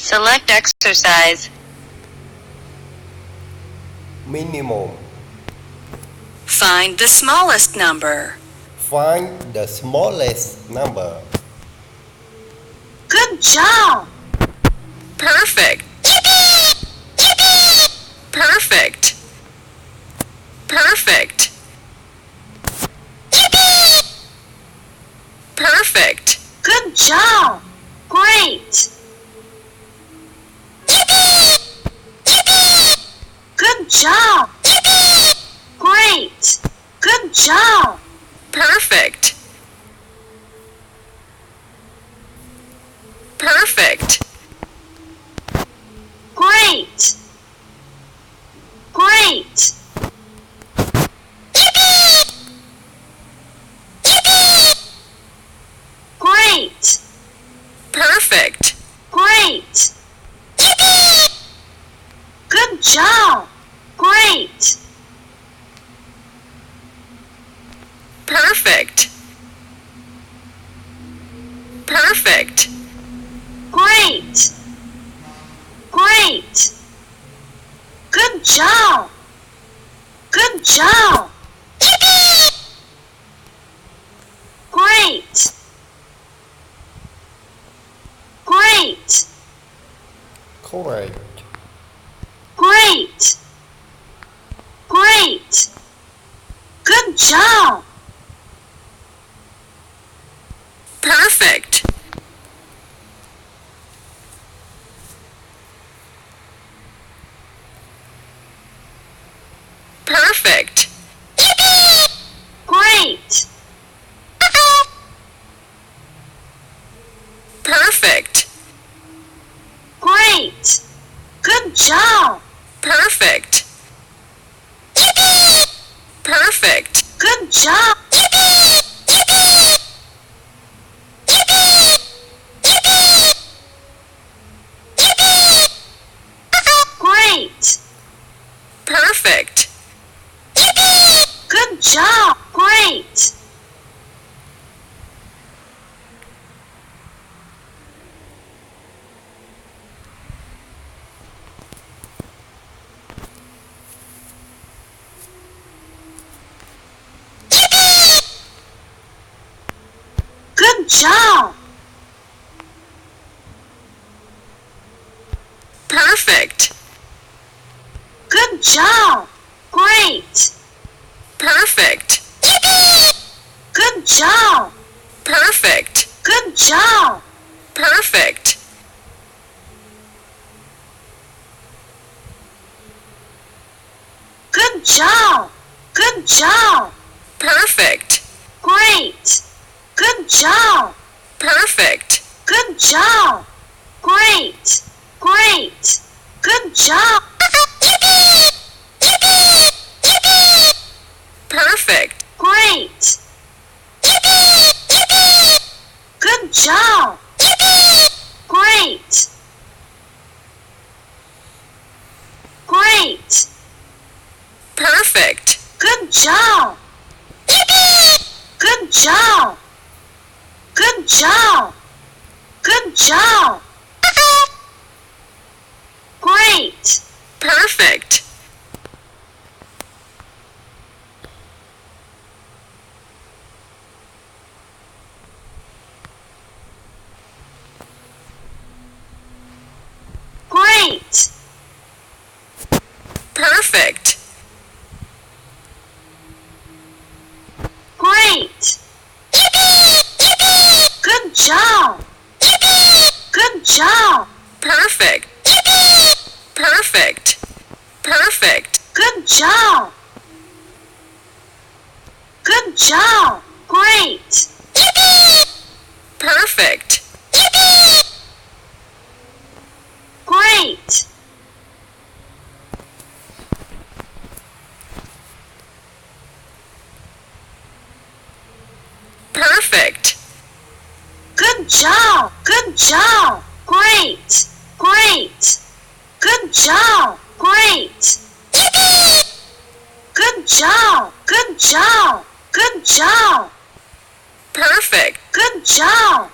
Select exercise. Minimum. Find the smallest number. Find the smallest number. Good job! Perfect. Perfect. Perfect. Perfect. Good job! Great! Good job! Great! Good job! Perfect. Perfect. Great! Great! Great! Perfect. Great! Good job! Great! Perfect. Perfect. Great! Great! Good job! Good job! Great! Great! Correct. Great! Great! Good job! Perfect. Perfect. Great! Perfect. Great! Good job! Perfect. Perfect. Good job! Great! Perfect. Good job! Great! Good job! Perfect. Good job! Great! Perfect. Good job! Perfect. Good job! Perfect. Good job! Good job! Perfect. Great! Good job! Perfect. Good job! Great! Great! Good job! Perfect. Great! Good job! Great! Great! Perfect. Good job! Good job! Good job! Good job! Great! Perfect. Great! Perfect. Great! Good job! Good job! Perfect. Perfect. Perfect. Good job! Good job! Great! Perfect. Great! Perfect. Good job! Good job! Great! Great! Good job! Great! Good job! Good job! Good job! Perfect. Good job!